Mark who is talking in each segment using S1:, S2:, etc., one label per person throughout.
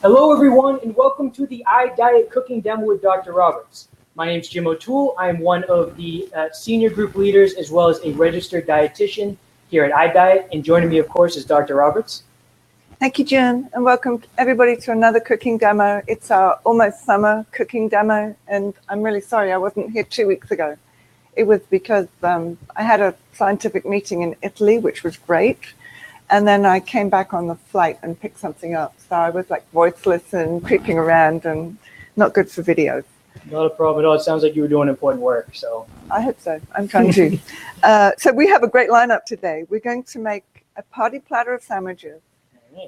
S1: Hello, everyone, and welcome to the iDiet Cooking Demo with Dr. Roberts. My name is Jim O'Toole. I'm one of the senior group leaders as well as a registered dietitian here at iDiet. And joining me, of course, is Dr. Roberts.
S2: Thank you, Jim, and welcome everybody to another cooking demo. It's our almost summer cooking demo, and I'm really sorry I wasn't here 2 weeks ago. It was because I had a scientific meeting in Italy, which was great. And then I came back on the flight and picked something up. So I was like voiceless and creeping around and not good for videos.
S1: Not a problem at all. It sounds like you were doing important work. So
S2: I hope so. I'm trying to. So we have a great lineup today. We're going to make a party platter of sandwiches.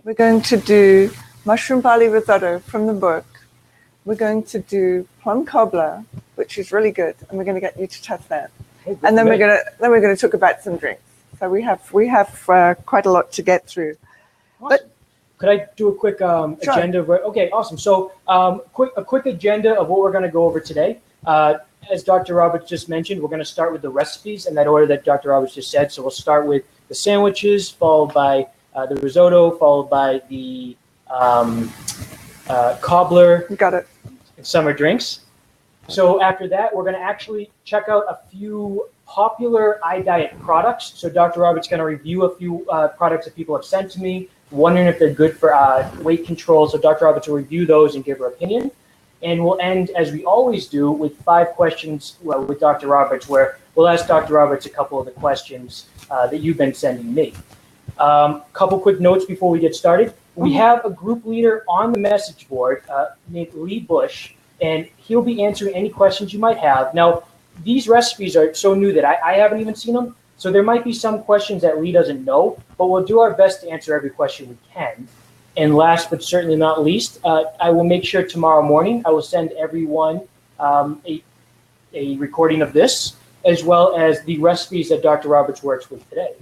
S2: We're going to do mushroom barley risotto from the book. We're going to do plum cobbler, which is really good, and we're going to get you to test that.
S1: hey,
S2: And then we're going to talk about some drinks. So we have quite a lot to get through.
S1: Awesome.
S2: But
S1: could I do a quick agenda? Okay, awesome. So a quick agenda of what we're going to go over today. As Dr. Roberts just mentioned, we're going to start with the recipes in that order that Dr. Roberts just said. So we'll start with the sandwiches, followed by the risotto, followed by the cobbler.
S2: got it.
S1: And summer drinks. So after that, we're going to actually check out a few popular iDiet products. So Dr. Roberts going to review a few products that people have sent to me, wondering if they're good for weight control. So Dr. Roberts will review those and give her opinion. And we'll end, as we always do, with 5 questions with Dr. Roberts, where we'll ask Dr. Roberts a couple of the questions that you've been sending me. Couple quick notes before we get started. We have a group leader on the message board named Lee Bush, and he'll be answering any questions you might have. Now, these recipes are so new that I haven't even seen them, so there might be some questions that Lee doesn't know, but we'll do our best to answer every question we can. And last but certainly not least, I will make sure tomorrow morning I will send everyone a recording of this, as well as the recipes that Dr. Roberts works with today.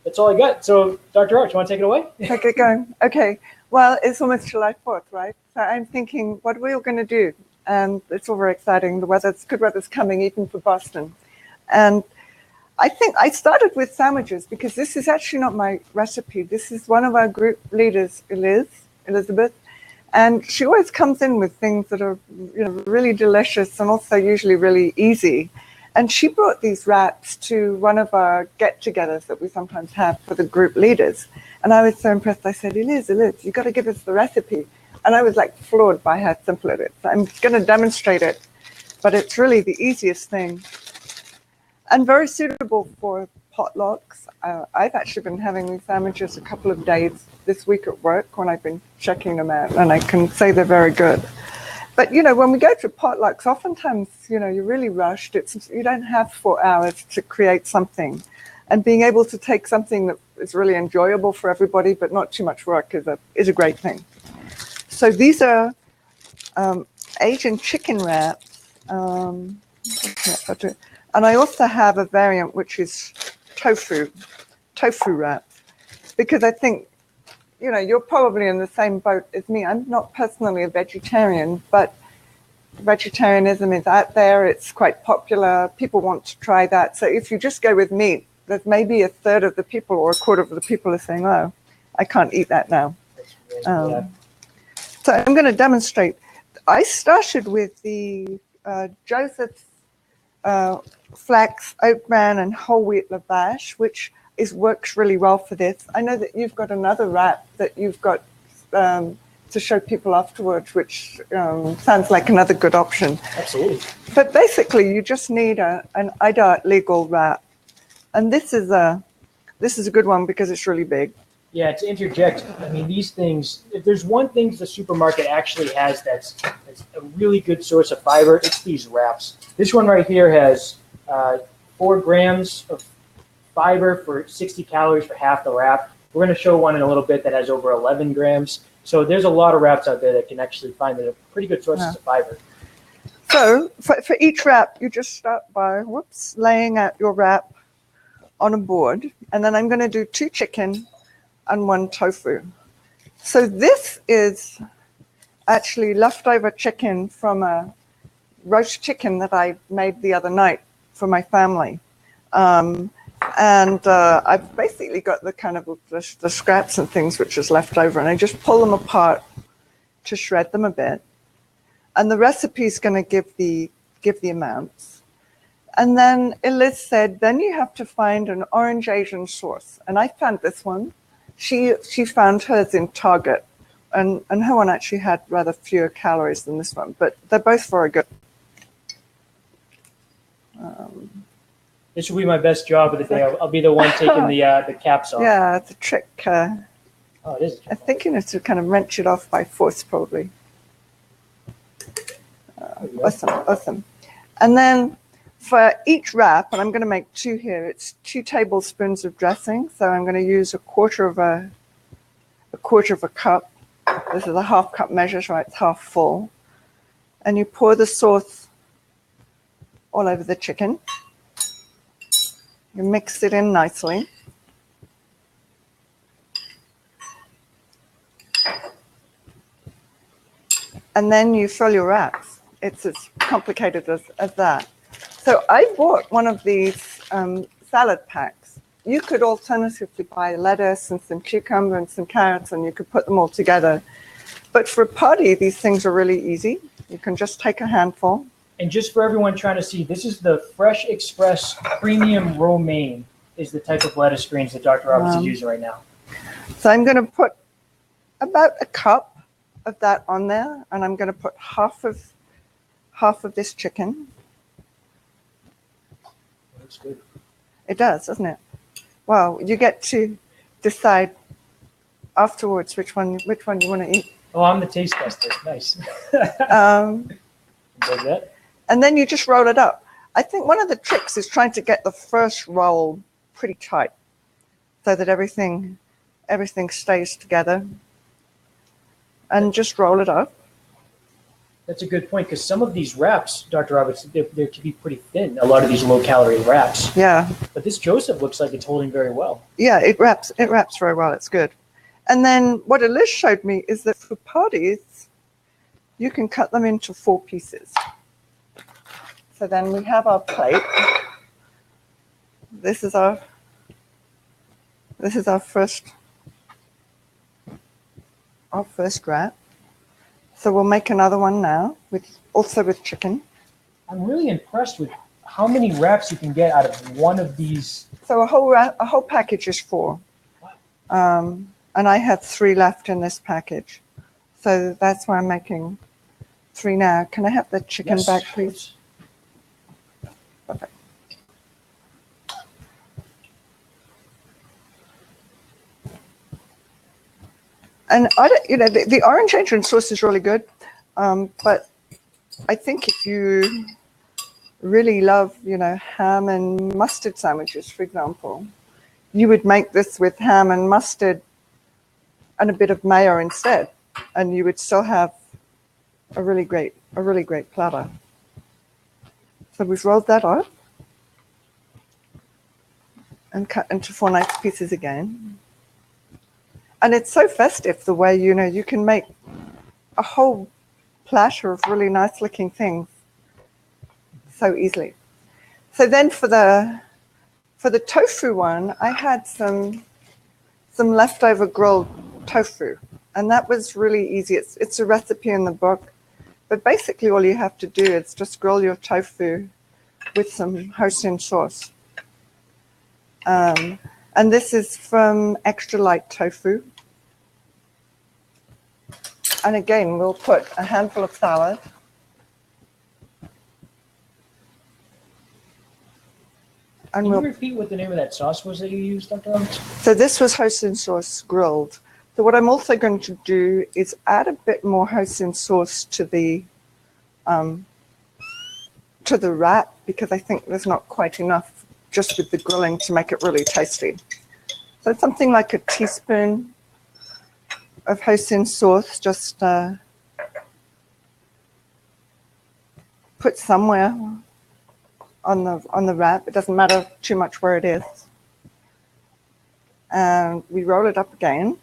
S1: That's all I got. So, Dr. Roberts, you want to take it away?
S2: Take it going. Okay. Well, it's almost July 4th, right? So I'm thinking, what are we all going to do? And it's all very exciting. Good weather's coming, even for Boston. And I think I started with sandwiches because this is actually not my recipe. This is one of our group leaders, Elizabeth, and she always comes in with things that are, really delicious and also usually really easy. And she brought these wraps to one of our get-togethers that we sometimes have for the group leaders. And I was so impressed. I said, Eliz, you got to give us the recipe. And I was like floored by how simple it is. I'm going to demonstrate it, but it's really the easiest thing and very suitable for potlucks. I've actually been having these sandwiches a couple of days this week at work when I've been checking them out, and I can say they're very good. But, when we go to potlucks, oftentimes, you're really rushed. You don't have 4 hours to create something. And being able to take something that is really enjoyable for everybody, but not too much work is a great thing. So these are Asian chicken wraps. And I also have a variant, which is tofu wraps. Because I think, you're probably in the same boat as me. I'm not personally a vegetarian, but vegetarianism is out there. It's quite popular. People want to try that. So if you just go with meat, there's maybe a third of the people or a quarter of the people are saying, oh, I can't eat that now. So I'm going to demonstrate. I started with the Joseph's flax, oat bran, and whole wheat lavash, which works really well for this. I know that you've got another wrap that you've got to show people afterwards, which sounds like another good option.
S1: Absolutely.
S2: But basically, you just need an iDiet-Legal wrap, and this is a good one because it's really big.
S1: Yeah, to interject, I mean, these things, if there's one thing the supermarket actually has that's a really good source of fiber, it's these wraps. This one right here has 4 grams of fiber for 60 calories for half the wrap. We're going to show one in a little bit that has over 11 grams. So there's a lot of wraps out there that can actually find that are pretty good sources of fiber.
S2: So for each wrap, you just start by, laying out your wrap on a board. And then I'm going to do 2 chicken and 1 tofu. So this is actually leftover chicken from a roast chicken that I made the other night for my family. And I've basically got the kind of the scraps and things which is left over, and I just pull them apart to shred them a bit. And the recipe is going to give the amounts. And then Eliz said, then you have to find an orange Asian sauce. And I found this one. She found hers in Target. And her one actually had rather fewer calories than this one, but they're both very good.
S1: This will be my best job of the day. I'll be the one taking the caps off.
S2: Yeah, it's a trick.
S1: Oh, it is.
S2: I think you need to kind of wrench it off by force, probably. Awesome. And then for each wrap, and I'm going to make 2 here, it's 2 tablespoons of dressing. So I'm going to use a quarter of a cup. This is a half cup measure, so it's half full. And you pour the sauce all over the chicken. You mix it in nicely. And then you fill your wraps. It's as complicated as that. So I bought one of these salad packs. You could alternatively buy lettuce and some cucumber and some carrots, and you could put them all together. But for a party, these things are really easy. You can just take a handful.
S1: And just for everyone trying to see, this is the Fresh Express Premium Romaine is the type of lettuce greens that Dr. Roberts is using right now.
S2: So I'm going to put about a cup of that on there, and I'm going to put half of this chicken.
S1: Looks good.
S2: It does, doesn't it? Well, you get to decide afterwards which one you want to eat.
S1: Oh, I'm the taste tester. Nice. Does that?
S2: And then you just roll it up. I think one of the tricks is trying to get the first roll pretty tight so that everything stays together. And just roll it up.
S1: That's a good point, because some of these wraps, Dr. Roberts, they can be pretty thin, a lot of these low-calorie wraps.
S2: Yeah.
S1: But this Joseph looks like it's holding very well.
S2: Yeah, it wraps very well. It's good. And then what Eliz showed me is that for parties, you can cut them into 4 pieces. So then we have our plate. This is our first wrap. So we'll make another one now, also with chicken.
S1: I'm really impressed with how many wraps you can get out of one of these.
S2: So a whole package is 4. And I had 3 left in this package. So that's why I'm making 3 now. Can I have the chicken back, please? Perfect. And the orange Adrian sauce is really good, but I think if you really love, ham and mustard sandwiches, for example, you would make this with ham and mustard and a bit of mayo instead, and you would still have a really great platter. So we've rolled that up and cut into 4 nice pieces again. And it's so festive the way, you can make a whole platter of really nice looking things so easily. So then for the tofu one, I had some leftover grilled tofu, and that was really easy. It's a recipe in the book, but basically all you have to do is just grill your tofu with some hoisin sauce. And this is from Extra Light Tofu. And again, we'll put a handful of salad. And
S1: Can you repeat what the name of that sauce was that you used, Dr. Roberts?
S2: So this was hoisin sauce grilled. So what I'm also going to do is add a bit more hoisin sauce to the wrap, because I think there's not quite enough just with the grilling to make it really tasty. So something like a teaspoon of hoisin sauce, just put somewhere on the wrap. It doesn't matter too much where it is. And we roll it up again.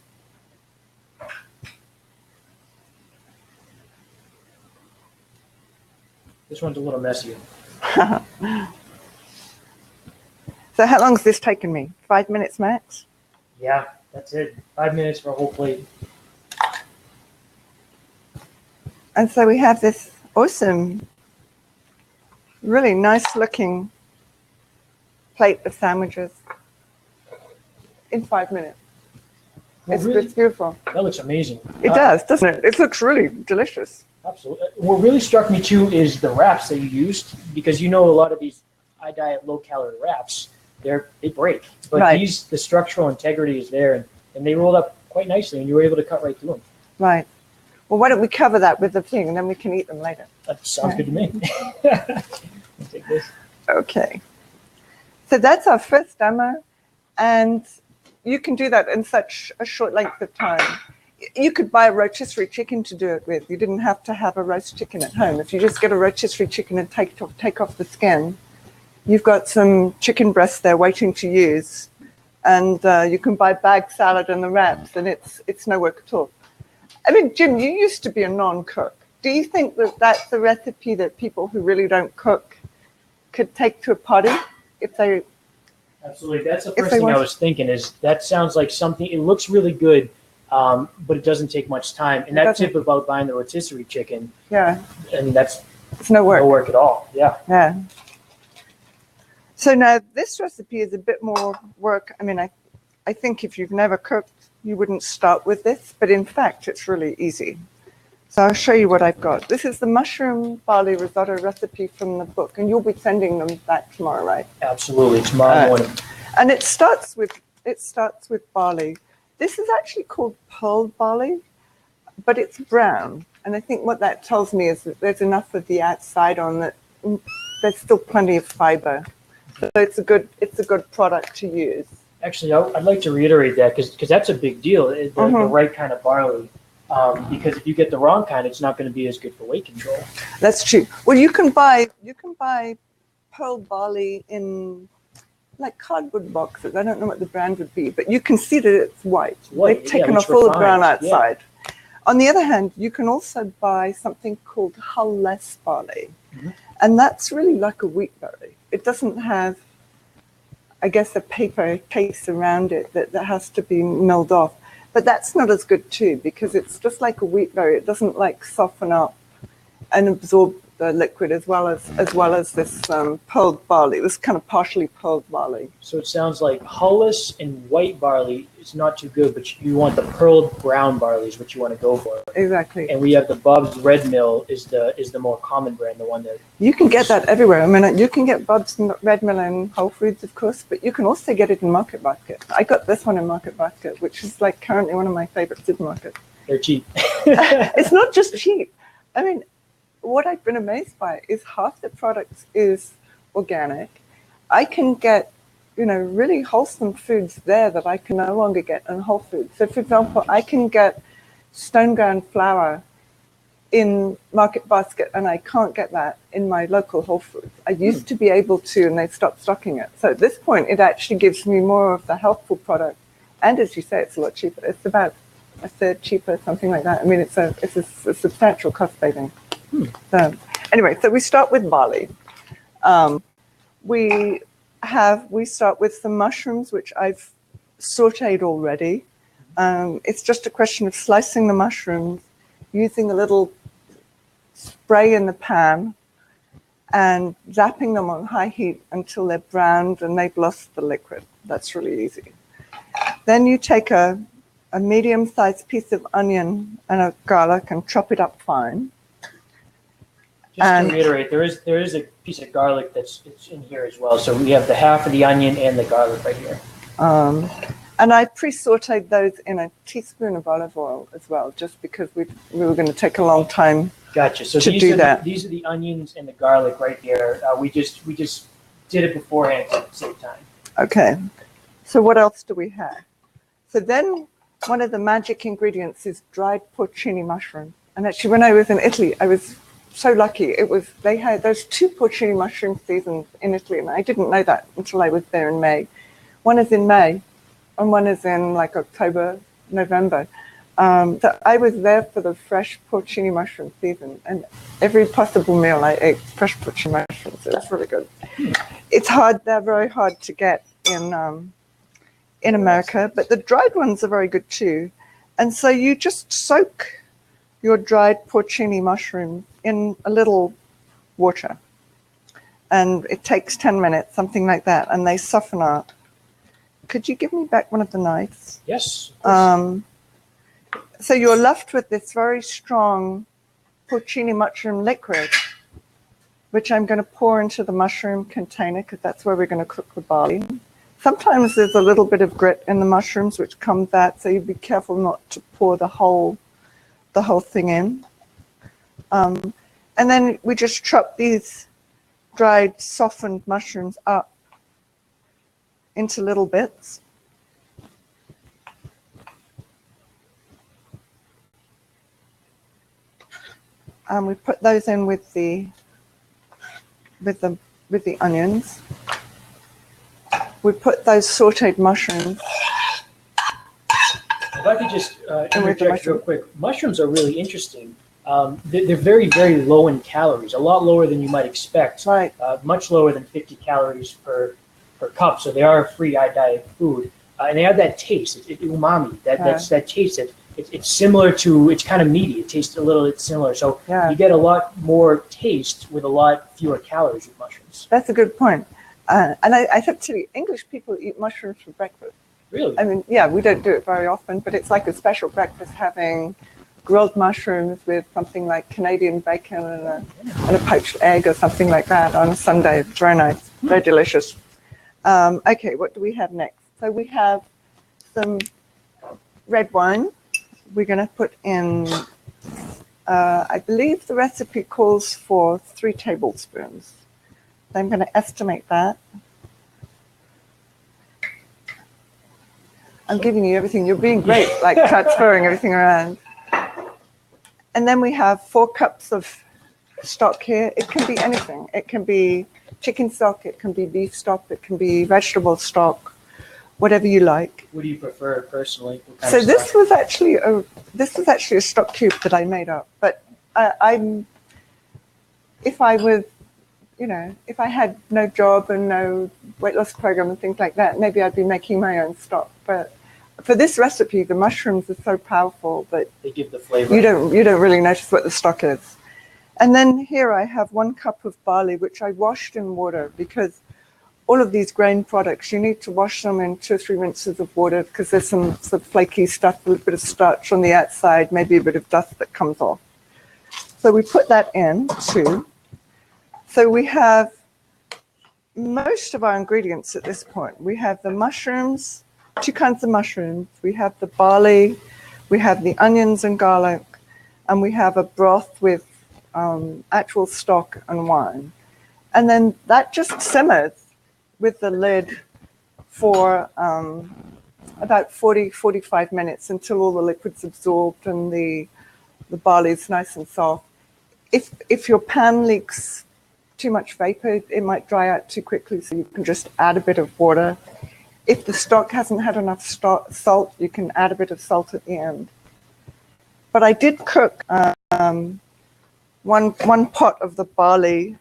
S1: This one's a little messier.
S2: So how long has this taken me? 5 minutes max?
S1: Yeah, that's it. 5 minutes for a whole plate.
S2: And so we have this awesome, really nice looking plate of sandwiches in 5 minutes.
S1: Well,
S2: It's,
S1: really,
S2: it's beautiful.
S1: that looks amazing.
S2: It does, doesn't it? It looks really delicious.
S1: Absolutely. What really struck me too is the wraps that you used, because you know a lot of these iDiet low-calorie wraps, they break. But
S2: Right.
S1: these, the structural integrity is there, and they rolled up quite nicely, and you were able to cut right through them.
S2: Right. Well, why don't we cover that with the thing, and then we can eat them later.
S1: That sounds good to me. Take this.
S2: Okay. So that's our first demo, and you can do that in such a short length of time. You could buy a rotisserie chicken to do it with. You didn't have to have a roast chicken at home. If you just get a rotisserie chicken and take off the skin, you've got some chicken breast there waiting to use, and you can buy bagged salad and the wraps, and it's no work at all. I mean, Jim, you used to be a non-cook. Do you think that that's a recipe that people who really don't cook could take to a party if they?
S1: Absolutely. That's the first thing I was thinking is that sounds like something, it looks really good, but it doesn't take much time. And that tip about buying the rotisserie chicken,
S2: Yeah.
S1: I mean, that's
S2: It's no work.
S1: no work at all. Yeah.
S2: Yeah. So now this recipe is a bit more work. I mean, I think if you've never cooked, you wouldn't start with this, but in fact, it's really easy. So I'll show you what I've got. This is the mushroom barley risotto recipe from the book, and you'll be sending them back tomorrow, right?
S1: Absolutely. Tomorrow morning.
S2: And it starts with barley. This is actually called pearl barley, but it's brown. And I think what that tells me is that there's enough of the outside on that there's still plenty of fiber. So it's a good product to use.
S1: Actually, I'd like to reiterate that because that's a big deal, the right kind of barley. Because if you get the wrong kind, it's not going to be as good for weight control.
S2: That's true. Well, you can buy pearl barley in like cardboard boxes. I don't know what the brand would be, but you can see that it's white. They've taken off all the brown outside. Yeah. On the other hand, you can also buy something called hull-less barley, and that's really like a wheat berry. It doesn't have, I guess, a paper case around it that has to be milled off. But that's not as good too, because it's just like a wheat berry. It doesn't like soften up and absorb the liquid as well as this pearled barley. This kind of partially pearled barley.
S1: So it sounds like hull-less and white barley is not too good, but you want the pearled brown barley is what you want to go for.
S2: Exactly.
S1: And we have the Bub's Red Mill is the more common brand, the one that
S2: you can get that everywhere. I mean, you can get Bub's Red Mill in Whole Foods, of course, but you can also get it in Market Basket. I got this one in Market Basket, which is like currently one of my favorite supermarkets.
S1: They're cheap.
S2: It's not just cheap. I mean, what I've been amazed by is half the product is organic. I can get, really wholesome foods there that I can no longer get in Whole Foods. So, for example, I can get stone ground flour in Market Basket, and I can't get that in my local Whole Foods. I used to be able to, and they stopped stocking it. So at this point, it actually gives me more of the healthful product. And as you say, it's a lot cheaper. It's about a third cheaper, something like that. I mean, it's a substantial cost saving. So anyway, so we start with barley. We start with some mushrooms, which I've sauteed already. It's just a question of slicing the mushrooms, using a little spray in the pan, and zapping them on high heat until they're browned and they've lost the liquid. That's really easy. Then you take a medium-sized piece of onion and a garlic and chop it up fine.
S1: Just to reiterate, there is a piece of garlic it's in here as well. So we have the half of the onion and the garlic right here.
S2: And I pre-sauteed those in a teaspoon of olive oil as well, just because we were going to take a long time.
S1: Gotcha. So
S2: to do that.
S1: These are the onions and the garlic right here. We just did it beforehand to save time.
S2: Okay. So what else do we have? So then one of the magic ingredients is dried porcini mushroom. And actually, when I was in Italy, I was so lucky. They had those 2 porcini mushroom seasons in Italy, and I didn't know that until I was there in May. One is in May, and one is in like October, November. So I was there for the fresh porcini mushroom season, and every possible meal I ate fresh porcini mushrooms. So it's really good. It's hard; they're very hard to get in America, but the dried ones are very good too. And so you just soak your dried porcini mushroom in a little water. And it takes 10 minutes, something like that, and they soften up. Could you give me back one of the knives?
S1: Yes.
S2: So you're left with this very strong porcini mushroom liquid, which I'm going to pour into the mushroom container because that's where we're going to cook the barley. Sometimes there's a little bit of grit in the mushrooms, which comes out, so you be careful not to pour the whole thing in. And then we just chop these dried, softened mushrooms up into little bits. And we put those in with the onions. We put those sautéed mushrooms.
S1: If I could just interject real quick, mushrooms are really interesting. They're very, very low in calories, a lot lower than you might expect.
S2: Right.
S1: Much lower than 50 calories per cup. So they are a free iDiet food. And they have that taste, umami, that taste. It's similar to, it's kind of meaty. It tastes a little bit similar. So you get a lot more taste with a lot fewer calories with mushrooms.
S2: That's a good point. And I think actually English people eat mushrooms for breakfast.
S1: Really?
S2: I mean, yeah, we don't do it very often, but it's like a special breakfast, having grilled mushrooms with something like Canadian bacon and a poached egg or something like that on a Sunday. It's very nice, very delicious. Okay, what do we have next? So we have some red wine. We're going to put in, I believe the recipe calls for 3 tablespoons. So I'm going to estimate that. I'm giving you everything. You're being great, like transferring everything around. And then we have 4 cups of stock here. It can be anything. It can be chicken stock. It can be beef stock. It can be vegetable stock, whatever you like.
S1: What do you prefer personally?
S2: So this was actually a stock cube that I made up. But if I had no job and no weight loss program and things like that, maybe I'd be making my own stock. But for this recipe, the mushrooms are so powerful that
S1: they give the flavor.
S2: You don't really notice what the stock is. And then here I have 1 cup of barley, which I washed in water, because all of these grain products, you need to wash them in 2 or 3 rinses of water, because there's some flaky stuff, a little bit of starch on the outside, maybe a bit of dust that comes off. So we put that in too. So we have most of our ingredients at this point. We have the mushrooms, 2 kinds of mushrooms. We have the barley, we have the onions and garlic, and we have a broth with actual stock and wine. And then that just simmers with the lid for about 40-45 minutes until all the liquid's absorbed and the barley's nice and soft. If your pan leaks too much vapor, it might dry out too quickly, so you can just add a bit of water. If the stock hasn't had enough salt, you can add a bit of salt at the end. But I did cook one pot of the barley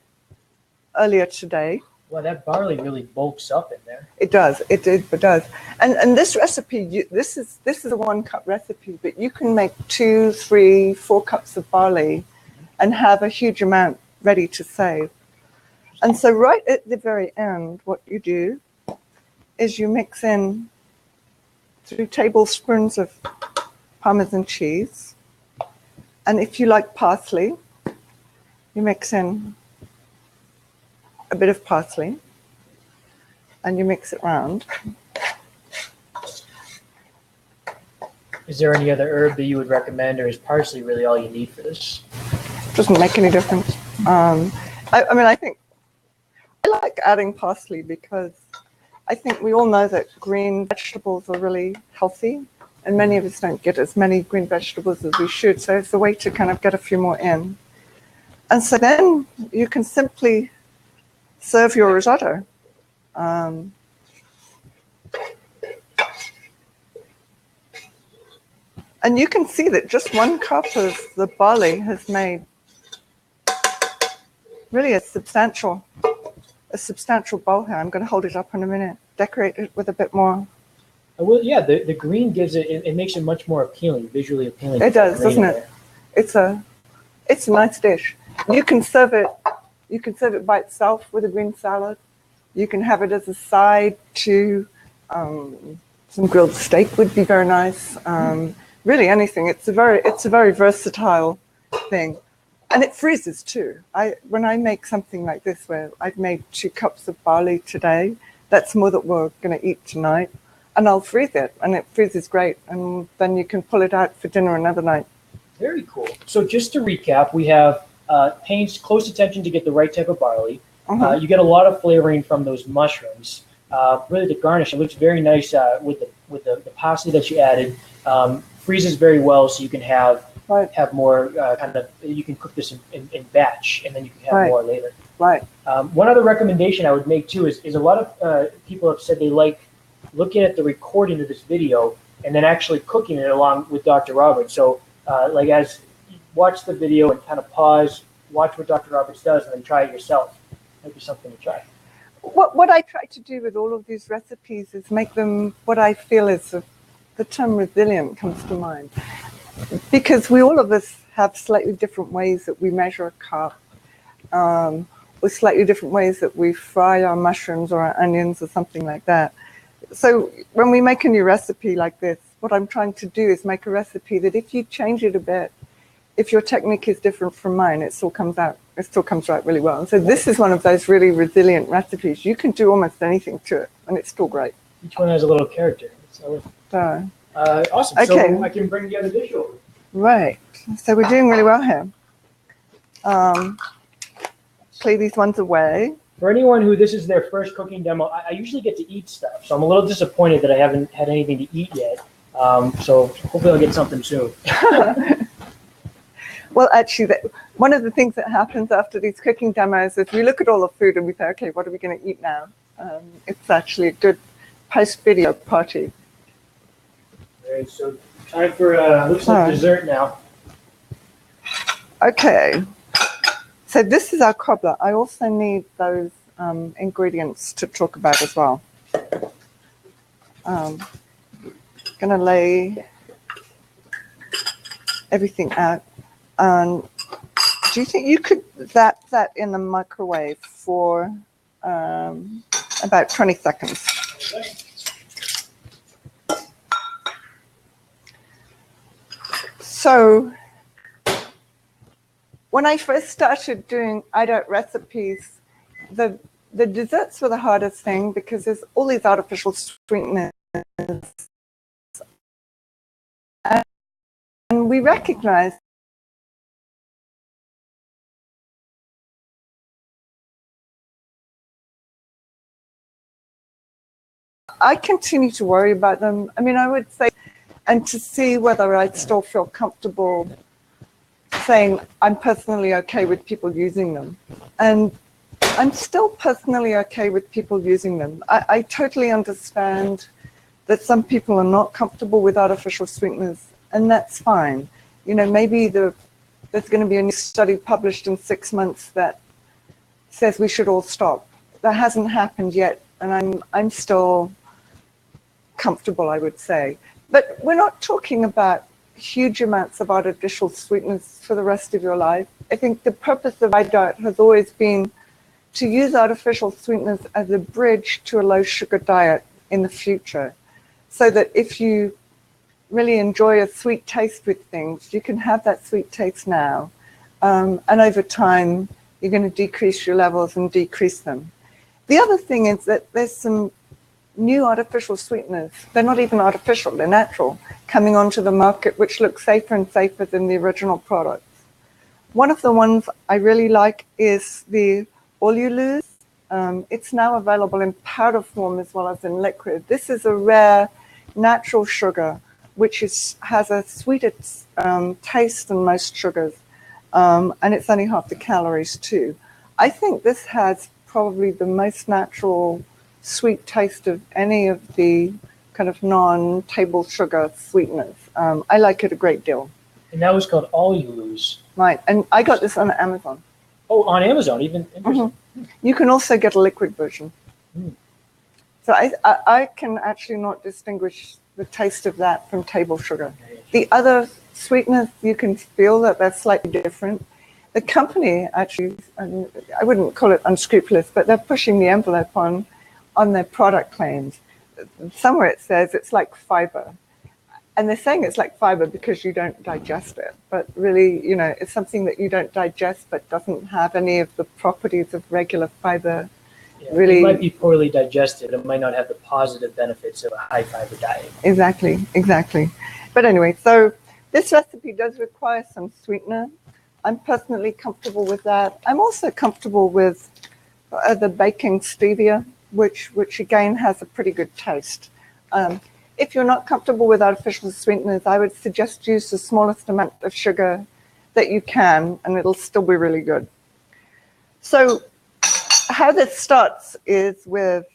S2: earlier today.
S1: Well, that barley really bulks up in there.
S2: It does. It does. And this recipe, this is a 1 cup recipe, but you can make 2, 3, 4 cups of barley and have a huge amount ready to save. And so right at the very end, what you do is you mix in 3 tablespoons of Parmesan cheese. And if you like parsley, you mix in a bit of parsley and you mix it around.
S1: Is there any other herb that you would recommend, or is parsley really all you need for this?
S2: Doesn't make any difference. I mean, I think I like adding parsley because I think we all know that green vegetables are really healthy, and many of us don't get as many green vegetables as we should. So it's a way to kind of get a few more in. And so then you can simply serve your risotto. And you can see that just 1 cup of the barley has made really a substantial a substantial bowl here. I'm going to hold it up in a minute, decorate it with a bit more.
S1: Well, yeah, the green gives it makes it much more appealing, visually appealing.
S2: It does, doesn't it? It's a nice dish. You can serve it by itself with a green salad. You can have it as a side to some grilled steak would be very nice. Really anything. It's a very versatile thing. And it freezes too. When I make something like this, where I've made 2 cups of barley today, that's more that we're going to eat tonight, and I'll freeze it, and it freezes great, and then you can pull it out for dinner another night.
S1: Very cool. So just to recap, we have paying close attention to get the right type of barley. You get a lot of flavoring from those mushrooms. Really, the garnish, it looks very nice with the parsley that you added. Freezes very well, so you can have more you can cook this in batch, and then you can have more later. Right. One other recommendation I would make too is a lot of people have said they like looking at the recording of this video and then actually cooking it along with Dr. Roberts. So like as you watch the video and kind of pause, watch what Dr. Roberts does, and then try it yourself. Might be something to try.
S2: What I try to do with all of these recipes is make them what I feel is the term resilient comes to mind. Because all of us have slightly different ways that we measure a cup, or slightly different ways that we fry our mushrooms or our onions or something like that. So when we make a new recipe like this, what I'm trying to do is make a recipe that if you change it a bit, if your technique is different from mine, it still comes out really well. And so this is one of those really resilient recipes. You can do almost anything to it, and it's still great.
S1: Each one has a little character. So, awesome. Okay. So I can bring the other dish over.
S2: Right. So we're doing really well here. Clear these ones away.
S1: For anyone who this is their first cooking demo, I usually get to eat stuff. So I'm a little disappointed that I haven't had anything to eat yet. So hopefully I'll get something soon.
S2: Well, actually, one of the things that happens after these cooking demos is we look at all the food and we say, okay, what are we going to eat now? It's actually a good post-video party.
S1: All right, so time for looks like dessert now.
S2: Okay. So this is our cobbler. I also need those ingredients to talk about as well. Gonna lay everything out. Do you think you could zap that in the microwave for about 20 seconds? So when I first started doing iDiet recipes, the desserts were the hardest thing because there's all these artificial sweeteners. And we recognize I continue to worry about them. I mean, I would say, and to see whether I'd still feel comfortable saying I'm personally okay with people using them. And I'm still personally okay with people using them. I totally understand that some people are not comfortable with artificial sweeteners, and that's fine. You know, maybe there's going to be a new study published in 6 months that says we should all stop. That hasn't happened yet, and I'm still comfortable, I would say. But we're not talking about huge amounts of artificial sweeteners for the rest of your life. I think the purpose of iDiet has always been to use artificial sweeteners as a bridge to a low sugar diet in the future, so that if you really enjoy a sweet taste with things, you can have that sweet taste now. And over time, you're going to decrease your levels and decrease them. The other thing is that there's some new artificial sweeteners. They're not even artificial, they're natural, coming onto the market, which look safer and safer than the original products. One of the ones I really like is the All You Lose. It's now available in powder form as well as in liquid. This is a rare natural sugar, which has a sweeter taste than most sugars, and it's only half the calories too. I think this has probably the most natural sweet taste of any of the kind of non-table sugar sweeteners. I like it a great deal.
S1: And that was called All You Lose.
S2: Right, and I got this on Amazon.
S1: Oh, on Amazon, even?
S2: Mm-hmm. You can also get a liquid version.
S1: Mm.
S2: So I can actually not distinguish the taste of that from table sugar. The other sweeteners, you can feel that they're slightly different. The company actually, I wouldn't call it unscrupulous, but they're pushing the envelope on their product claims. Somewhere it says it's like fiber. And they're saying it's like fiber because you don't digest it. But really, you know, it's something that you don't digest but doesn't have any of the properties of regular fiber.
S1: Yeah,
S2: really,
S1: it might be poorly digested. It might not have the positive benefits of a high fiber diet.
S2: Exactly, exactly. But anyway, so this recipe does require some sweetener. I'm personally comfortable with that. I'm also comfortable with the baking stevia, which again has a pretty good taste. If you're not comfortable with artificial sweeteners, I would suggest use the smallest amount of sugar that you can, and it'll still be really good. So how this starts is with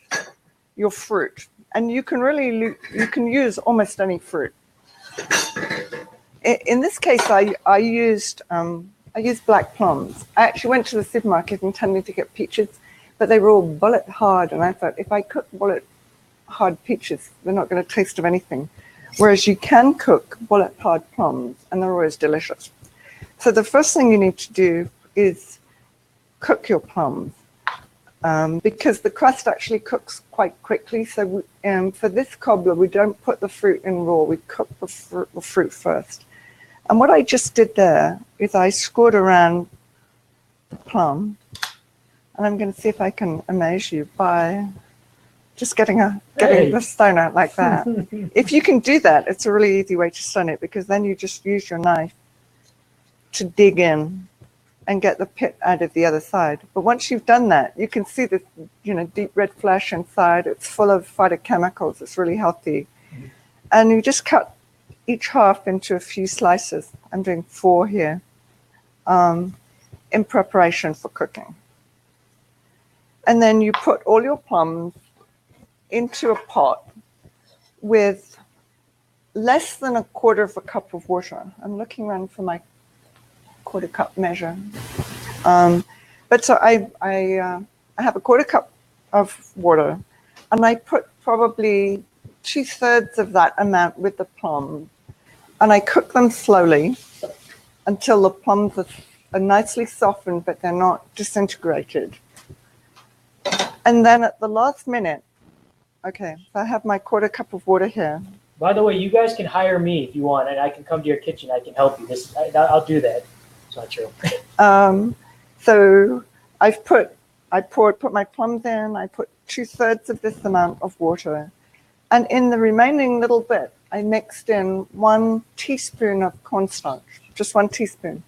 S2: your fruit, and you can use almost any fruit. In this case, I used black plums. I actually went to the supermarket intending to get peaches, but they were all bullet hard, and I thought if I cook bullet hard peaches, they're not going to taste of anything. Whereas you can cook bullet hard plums, and they're always delicious. So the first thing you need to do is cook your plums, because the crust actually cooks quite quickly. So for this cobbler, we don't put the fruit in raw. We cook the fruit first. And what I just did there is I scored around the plum, and I'm going to see if I can amaze you by just getting the stone out like that. If you can do that, it's a really easy way to stone it, because then you just use your knife to dig in and get the pit out of the other side. But once you've done that, you can see this, deep red flesh inside. It's full of phytochemicals. It's really healthy. And you just cut each half into a few slices. I'm doing 4 here, in preparation for cooking. And then you put all your plums into a pot with less than 1/4 cup of water. I'm looking around for my 1/4 cup measure. But so I have 1/4 cup of water, and I put probably 2/3 of that amount with the plums, and I cook them slowly until the plums are nicely softened, but they're not disintegrated. And then at the last minute, okay, so I have my 1/4 cup of water here.
S1: By the way, you guys can hire me if you want, and I can come to your kitchen. I can help you. I'll do that. It's not true.
S2: So I put my plums in. I put 2/3 of this amount of water, and in the remaining little bit, I mixed in 1 teaspoon of cornstarch, just 1 teaspoon.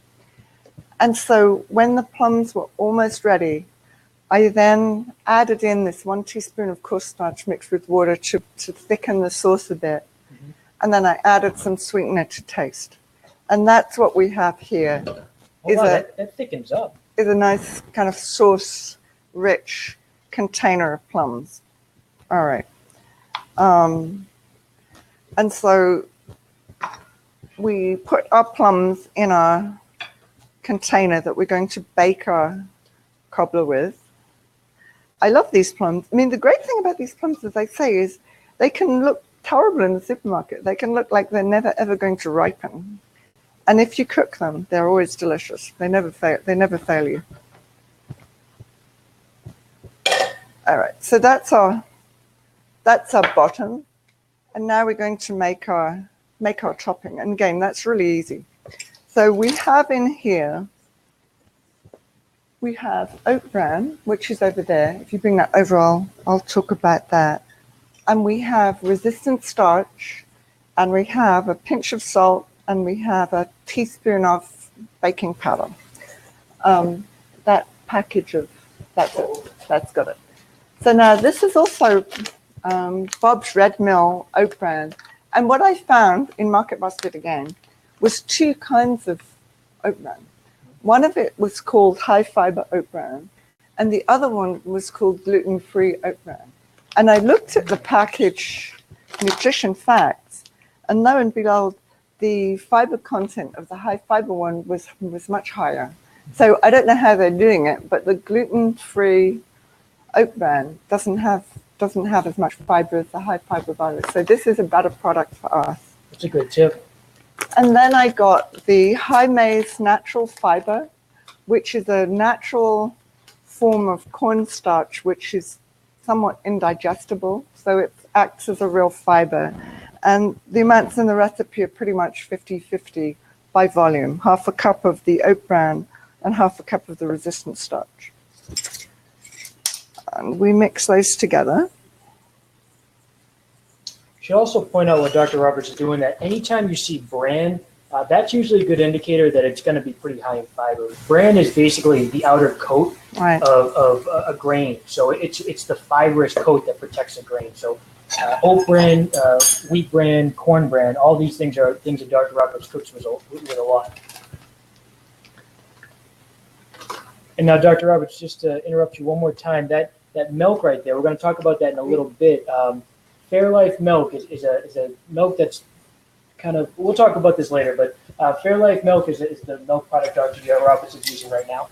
S2: And so when the plums were almost ready, I then added in this 1 teaspoon of cornstarch mixed with water to thicken the sauce a bit. Mm-hmm. And then I added some sweetener to taste. And that's what we have here.
S1: That thickens up.
S2: Is a nice kind of sauce-rich container of plums. All right. And so we put our plums in our container that we're going to bake our cobbler with. I love these plums. I mean, the great thing about these plums, as I say, is they can look terrible in the supermarket. They can look like they're never, ever going to ripen. And if you cook them, they're always delicious. They never fail you. All right, so that's our bottom. And now we're going to make our topping. And again, that's really easy. So we have in here, we have oat bran, which is over there. If you bring that over, I'll talk about that. And we have resistant starch, and we have a pinch of salt, and we have a teaspoon of baking powder. That package of, that's it, that's got it. So now this is also Bob's Red Mill oat bran. And what I found in Market Basket again was 2 kinds of oat bran. One of it was called high fiber oat bran, and the other one was called gluten-free oat bran. And I looked at the package nutrition facts, and lo and behold, the fiber content of the high fiber one was much higher. So I don't know how they're doing it, but the gluten-free oat bran doesn't have as much fiber as the high fiber barley. So this is a better product for us.
S1: That's a good tip.
S2: And then I got the high maize natural fiber, which is a natural form of cornstarch, which is somewhat indigestible. So it acts as a real fiber. And the amounts in the recipe are pretty much 50-50 by volume, half a cup of the oat bran and half a cup of the resistant starch. And we mix those together.
S1: Should also point out what Dr. Roberts is doing, that anytime you see bran, that's usually a good indicator that it's going to be pretty high in fiber. Bran is basically the outer coat of a grain. So it's the fibrous coat that protects a grain. So oat bran, wheat bran, corn bran, all these things are things that Dr. Roberts cooks with a lot. And now, Dr. Roberts, just to interrupt you one more time, that milk right there, we're going to talk about that in a little bit. Fairlife milk is a milk that's kind of, we'll talk about this later, but Fairlife milk is the milk product Dr. Roberts is using right now.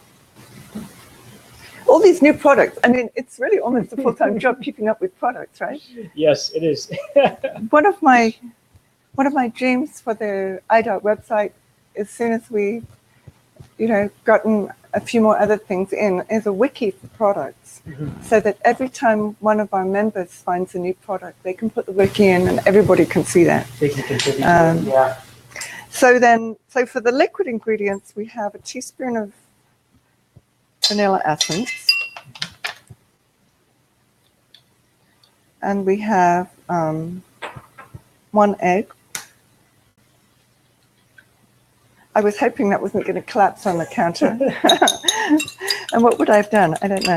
S2: All these new products. I mean, it's really almost a full-time job keeping up with products, right?
S1: Yes, it is.
S2: One of my dreams for the iDiet website, as soon as we, gotten a few more other things in, is a wiki for products, so that every time one of our members finds a new product, they can put the wiki in and everybody can see that.
S1: They can contribute to it, yeah.
S2: So for the liquid ingredients, we have a teaspoon of vanilla essence, and we have 1 egg. I was hoping that wasn't going to collapse on the counter. And what would I have done? I don't know.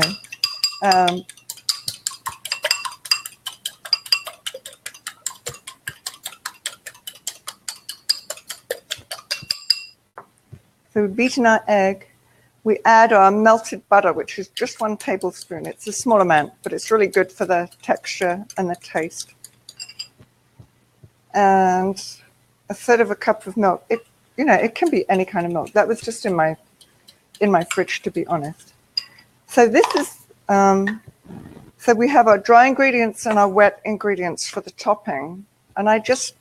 S2: So we've beaten our egg. We add our melted butter, which is just 1 tablespoon. It's a small amount, but it's really good for the texture and the taste. And 1/3 of a cup of milk. It can be any kind of milk. That was just in my fridge, to be honest. So this is, so we have our dry ingredients and our wet ingredients for the topping. And I just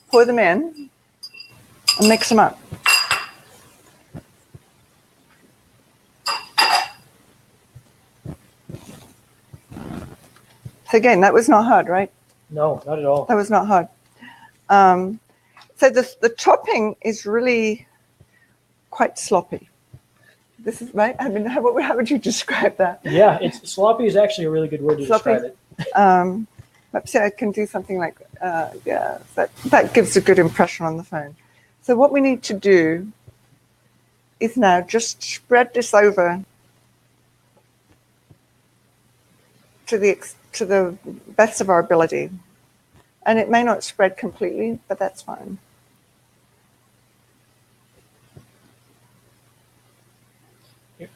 S2: pour them in and mix them up. So again, that was not hard, right?
S1: No, not at all.
S2: That was not hard. So the topping is really quite sloppy. This is right. I mean, how would you describe that?
S1: Yeah, sloppy is actually a really good word to describe it.
S2: Perhaps I can do something like that gives a good impression on the phone. So what we need to do is now just spread this over to the best of our ability. And it may not spread completely, but that's fine.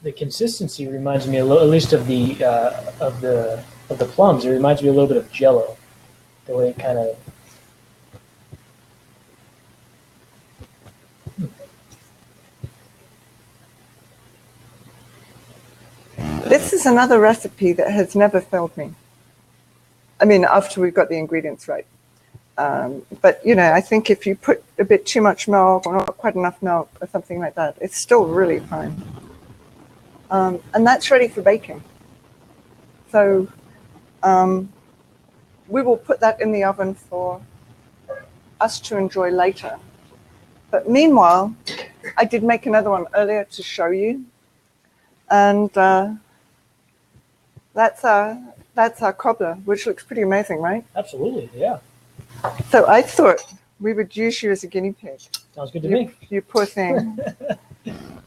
S1: The consistency reminds me a little, at least of the plums. It reminds me a little bit of Jell-O, the way it kind of.
S2: This is another recipe that has never failed me. I mean, after we've got the ingredients right. But, I think if you put a bit too much milk or not quite enough milk or something like that, it's still really fine. And that's ready for baking. So we will put that in the oven for us to enjoy later. But meanwhile, I did make another one earlier to show you. And that's our cobbler, which looks pretty amazing, right?
S1: Absolutely, yeah.
S2: So I thought we would use you as a guinea pig.
S1: Sounds good to me.
S2: You poor thing.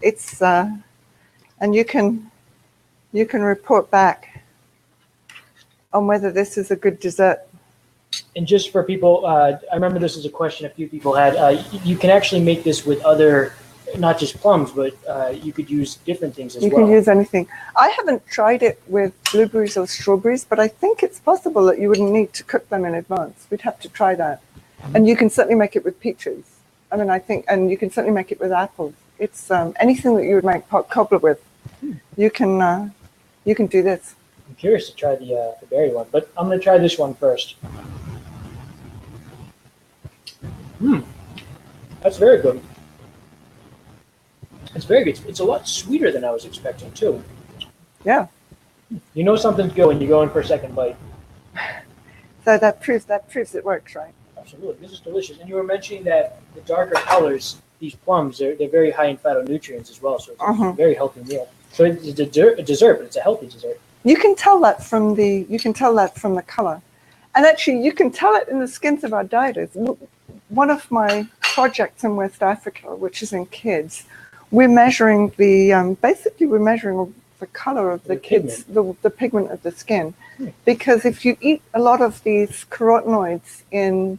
S2: It's and you can report back on whether this is a good dessert.
S1: And just for people, I remember this is a question a few people had. You can actually make this with other, not just plums, but you could use different things as well.
S2: You can use anything. I haven't tried it with blueberries or strawberries, but I think it's possible that you wouldn't need to cook them in advance. We'd have to try that. And you can certainly make it with peaches. I mean, and you can certainly make it with apples. It's anything that you would make pot cobbler with. You can do this.
S1: I'm curious to try the berry one, but I'm going to try this one first. That's very good. It's very good. It's a lot sweeter than I was expecting too.
S2: Yeah.
S1: You know something's good when you go in for a second bite.
S2: So that proves it works, right?
S1: Absolutely. This is delicious. And you were mentioning that the darker colors, these plums, they're very high in phytonutrients as well. So it's a very healthy meal. So it's a dessert, but it's a healthy dessert.
S2: You can tell that from the color. And actually, you can tell it in the skins of our dieters. One of my projects in West Africa, which is in kids, we're measuring the color of the kids, the pigment of the skin. Because if you eat a lot of these carotenoids in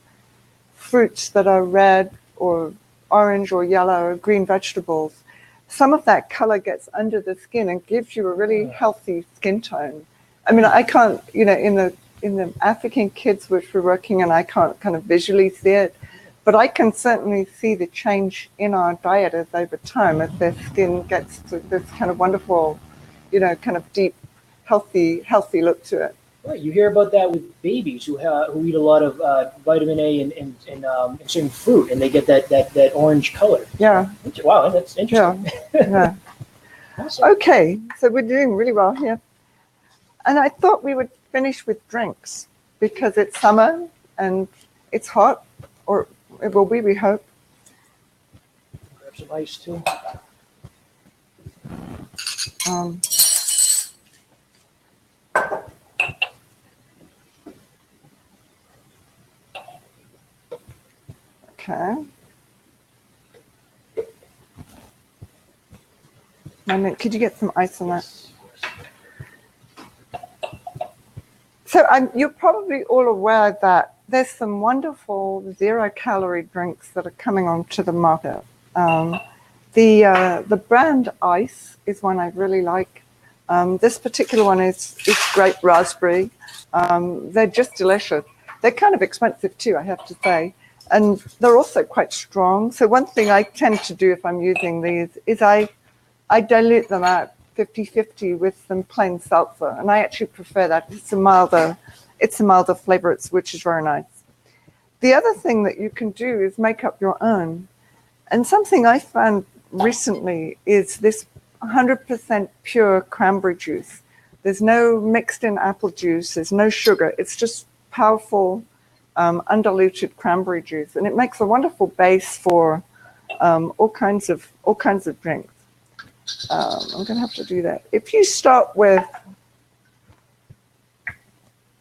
S2: fruits that are red or orange or yellow or green vegetables, some of that color gets under the skin and gives you a really healthy skin tone. I mean, I can't, in the African kids which we're working in, I can't kind of visually see it, but I can certainly see the change in our dieters over time as their skin gets to this kind of wonderful, kind of deep, healthy look to it.
S1: Right. You hear about that with babies who eat a lot of vitamin A and certain fruit, and they get that orange color.
S2: Yeah.
S1: Wow, that's interesting.
S2: Yeah.
S1: Awesome.
S2: Okay, so we're doing really well here. And I thought we would finish with drinks because it's summer and it's hot, or it will be, we hope.
S1: Grab some ice too.
S2: Okay. Could you get some ice on that? So you're probably all aware that there's some wonderful 0-calorie drinks that are coming onto the market. The brand Ice is one I really like. This particular one is grape raspberry. They're just delicious. They're kind of expensive too, I have to say. And they're also quite strong. So one thing I tend to do if I'm using these is I dilute them out 50-50 with some plain seltzer. And I actually prefer that. It's a milder flavor, which is very nice. The other thing that you can do is make up your own. And something I found recently is this 100% pure cranberry juice. There's no mixed in apple juice. There's no sugar. It's just powerful, undiluted cranberry juice, and it makes a wonderful base for all kinds of drinks. I'm going to have to do that. If you start with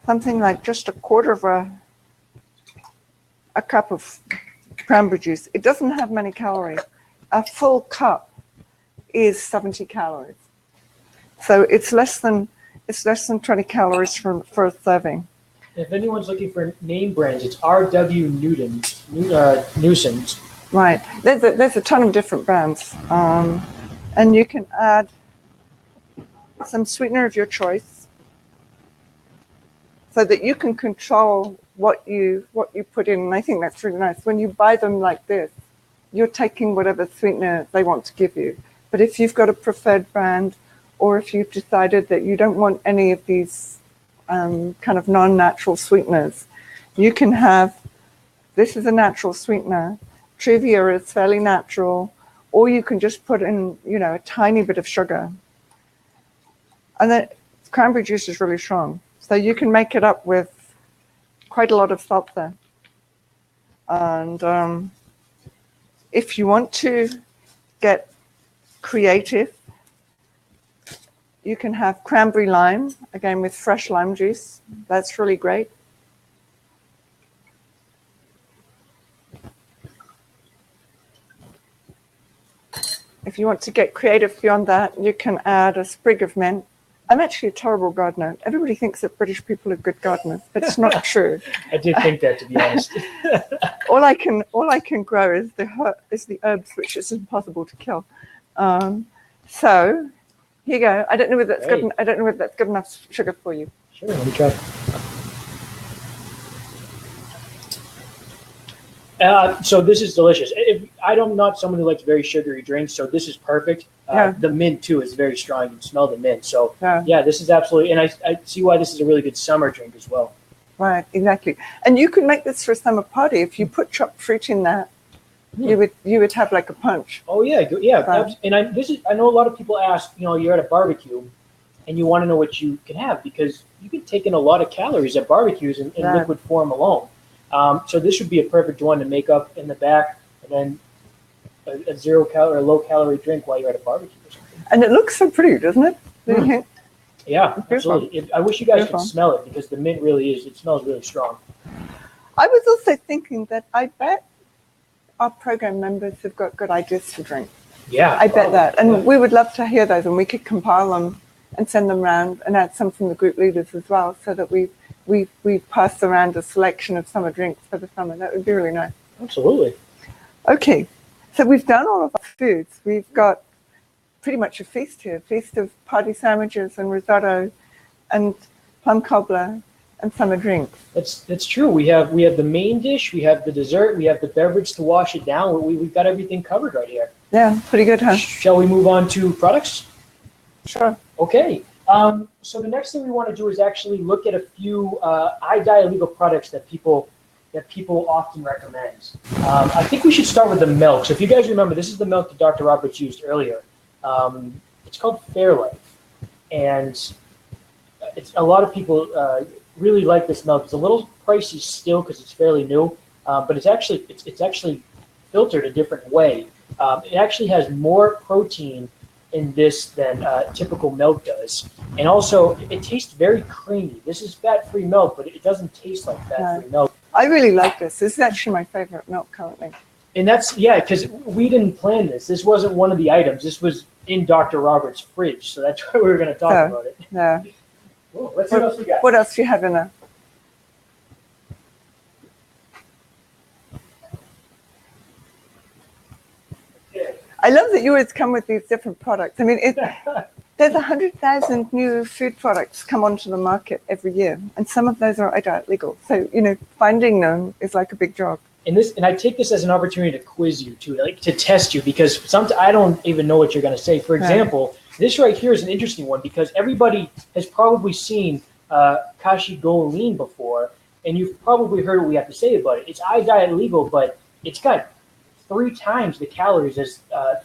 S2: something like just a quarter of a cup of cranberry juice, it doesn't have many calories. A full cup is 70 calories, so it's less than 20 calories for a serving.
S1: If anyone's looking for name brands, it's R.W. Newson's.
S2: Right. There's a ton of different brands. And you can add some sweetener of your choice so that you can control what you put in. And I think that's really nice. When you buy them like this, you're taking whatever sweetener they want to give you. But if you've got a preferred brand, or if you've decided that you don't want any of these kind of non-natural sweeteners, you can have, this is a natural sweetener, Trivia is fairly natural, or you can just put in, a tiny bit of sugar. And then cranberry juice is really strong. So you can make it up with quite a lot of seltzer. And if you want to get creative, you can have cranberry lime, again with fresh lime juice. That's really great. If you want to get creative beyond that, you can add a sprig of mint. I'm actually a terrible gardener. Everybody thinks that British people are good gardeners, but it's not true.
S1: I did think that, to be honest.
S2: all I can grow is the herbs, which is impossible to kill. So here you go. I don't know whether that's good. I don't know whether that's good enough sugar for you.
S1: Sure, let me try. So this is delicious. I'm not someone who likes very sugary drinks, so this is perfect. The mint too is very strong. You can smell the mint. So yeah, this is absolutely, and I see why this is a really good summer drink as well.
S2: Right, exactly. And you could make this for a summer party if you put chopped fruit in that. You would have like a punch.
S1: Oh yeah, yeah. And I know a lot of people ask, you're at a barbecue, and you want to know what you can have because you can take in a lot of calories at barbecues in liquid form alone. So this would be a perfect one to make up in the back, and then a 0 calorie or low calorie drink while you're at a barbecue or something.
S2: And it looks so pretty, doesn't it?
S1: Yeah, absolutely. I wish you guys could smell it because the mint it smells really strong.
S2: I was also thinking that I bet our program members have got good ideas for drink.
S1: Yeah.
S2: I bet that. And we would love to hear those, and we could compile them and send them around and add some from the group leaders as well, so that we pass around a selection of summer drinks for the summer. That would be really nice.
S1: Absolutely.
S2: Okay, so we've done all of our foods. We've got pretty much a feast here, a feast of party sandwiches and risotto and plum cobbler and summer drinks.
S1: That's true. We have the main dish, we have the dessert, we have the beverage to wash it down. We've got everything covered right here.
S2: Yeah, pretty good, huh?
S1: Shall we move on to products?
S2: Sure.
S1: Okay. So the next thing we want to do is actually look at a few iDiet-Legal products that people often recommend. I think we should start with the milk. So if you guys remember, this is the milk that Dr. Roberts used earlier. It's called Fairlife, and a lot of people really like this milk. It's a little pricey still because it's fairly new, but it's actually filtered a different way. It actually has more protein in this than typical milk does, and also it tastes very creamy. This is fat-free milk, but it doesn't taste like fat-free milk.
S2: I really like this. This is actually my favorite milk currently.
S1: And that's because we didn't plan this. This wasn't one of the items. This was in Dr. Roberts' fridge, so that's why we were going to talk about it.
S2: Yeah.
S1: Cool. Let's see what else we got.
S2: What else do you have in there? I love that you always come with these different products. I mean, there's 100,000 new food products come onto the market every year, and some of those are iDiet-Legal. So, finding them is like a big job.
S1: And I take this as an opportunity to quiz you too, like to test you, because sometimes I don't even know what you're going to say. For example, this right here is an interesting one because everybody has probably seen kashi goleen before, and you've probably heard what we have to say about it. It's iDiet-Legal, but it's got 3 times the calories as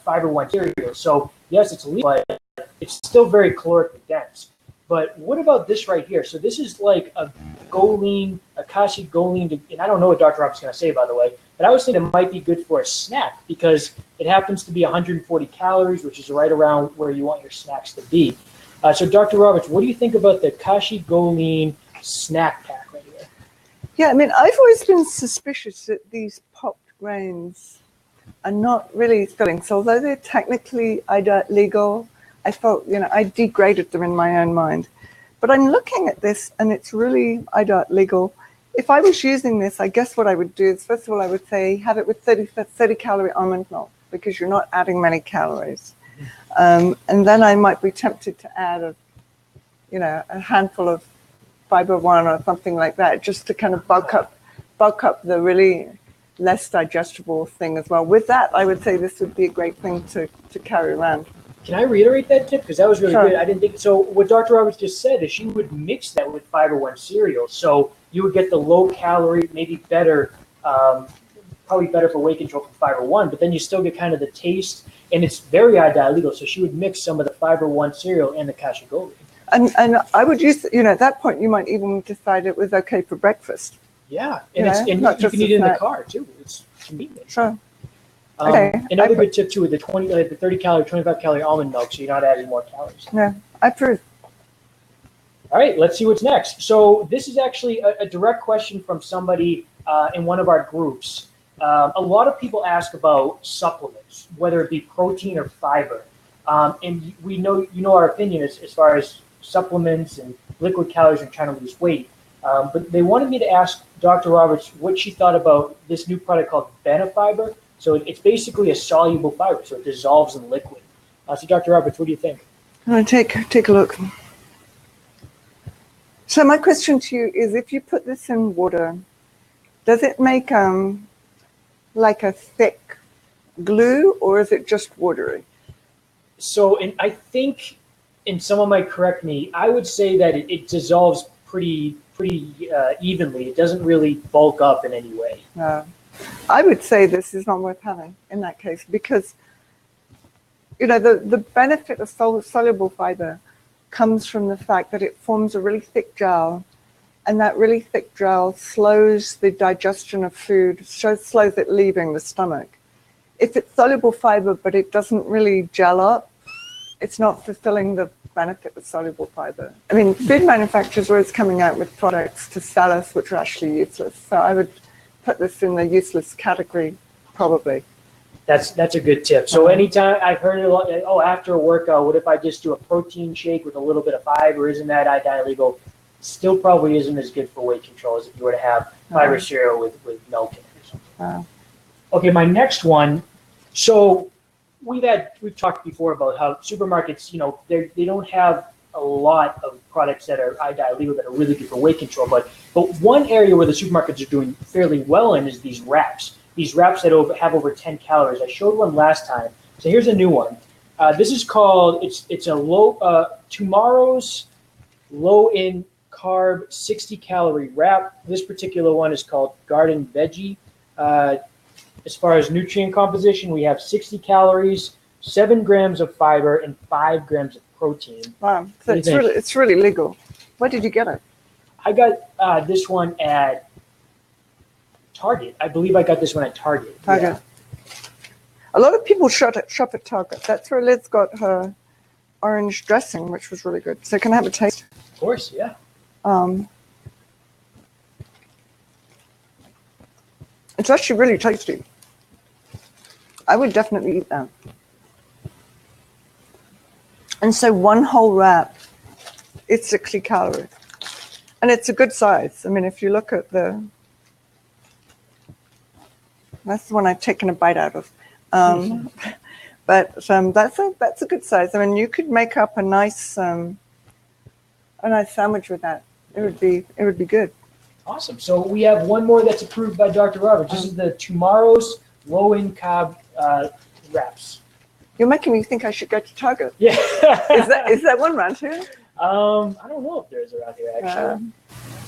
S1: Fiber One cereal. So yes, it's legal, but it's still very calorically dense. But what about this right here? So this is like a goleen, a kashi goleen, and I don't know what Dr. Roberts is going to say, by the way, but I was thinking it might be good for a snack because it happens to be 140 calories, which is right around where you want your snacks to be. So Dr. Roberts, what do you think about the kashi goleen snack pack right here?
S2: Yeah, I mean, I've always been suspicious that these popped grains are not really filling. So although they're technically iDiet-Legal, I felt, I degraded them in my own mind. But I'm looking at this, and it's really iDiet-Legal. If I was using this, I guess what I would do is, first of all, I would say have it with 30-calorie almond milk because you're not adding many calories. And then I might be tempted to add a handful of Fiber One or something like that, just to kind of bulk up the really less digestible thing as well. With that, I would say this would be a great thing to carry around.
S1: Can I reiterate that tip? Because that was really good. I didn't think so. What Dr. Roberts just said is she would mix that with Fiber One cereal. So you would get the low calorie, maybe better, probably better for weight control from Fiber One, but then you still get kind of the taste, and it's very iDiet-Legal. So she would mix some of the Fiber One cereal and the kashi goleen.
S2: And I would use, at that point, you might even decide it was okay for breakfast.
S1: Yeah, and you can eat it in the car too. It's convenient.
S2: Sure. Okay.
S1: Another good tip too with the 30-calorie, 25-calorie almond milk, so you're not adding more calories.
S2: Yeah, I approve.
S1: All right, let's see what's next. So this is actually a direct question from somebody in one of our groups. A lot of people ask about supplements, whether it be protein or fiber, and we know our opinion as far as supplements and liquid calories and trying to lose weight. But they wanted me to ask Dr. Roberts what she thought about this new product called Benefiber. So it's basically a soluble fiber, so it dissolves in liquid. So Dr. Roberts, what do you think?
S2: I'm going to take a look. So my question to you is, if you put this in water, does it make like a thick glue, or is it just watery?
S1: So, and I think, and someone might correct me, I would say that it dissolves pretty evenly. It doesn't really bulk up in any way.
S2: I would say this is not worth having in that case, because the benefit of soluble fiber comes from the fact that it forms a really thick gel, and that really thick gel slows the digestion of food, slows it leaving the stomach. If it's soluble fiber but it doesn't really gel up, it's not fulfilling the benefit of soluble fiber. I mean, food manufacturers are always coming out with products to sell us which are actually useless. So I would put this in the useless category, probably.
S1: That's a good tip. So anytime I've heard a lot, oh, after a workout, what if I just do a protein shake with a little bit of fiber? Isn't that iDiet-Legal? Still probably isn't as good for weight control as if you were to have fiber cereal with milk in it or something. Okay, my next one. So we've talked before about how supermarkets, they don't have a lot of products that are iDiet-Legal that are really good for weight control. But one area where the supermarkets are doing fairly well in is these wraps. These wraps that have over 10 calories. I showed one last time. So here's a new one. This is called, it's a Tomorrow's low in carb 60 calorie wrap. This particular one is called Garden Veggie. As far as nutrient composition, we have 60 calories, 7 grams of fiber, and 5 grams of protein.
S2: Wow, so it's really legal. Where did you get it?
S1: I got this one at Target. I believe I got this one at Target.
S2: Target. Yeah. A lot of people shop at Target. That's where Liz got her orange dressing, which was really good. So can I have a taste?
S1: Of course, yeah.
S2: It's actually really tasty. I would definitely eat that. And so one whole wrap, it's 60 calories. And it's a good size. I mean, if you look at that's the one I've taken a bite out of. But that's a good size. I mean, you could make up a nice sandwich with that. It would be good.
S1: Awesome. So we have one more that's approved by Dr. Roberts. This is the Tomorrow's Low in Carb wraps.
S2: You're making me think I should go to Target.
S1: Yeah.
S2: Is that one around here?
S1: I don't know if there's around here actually.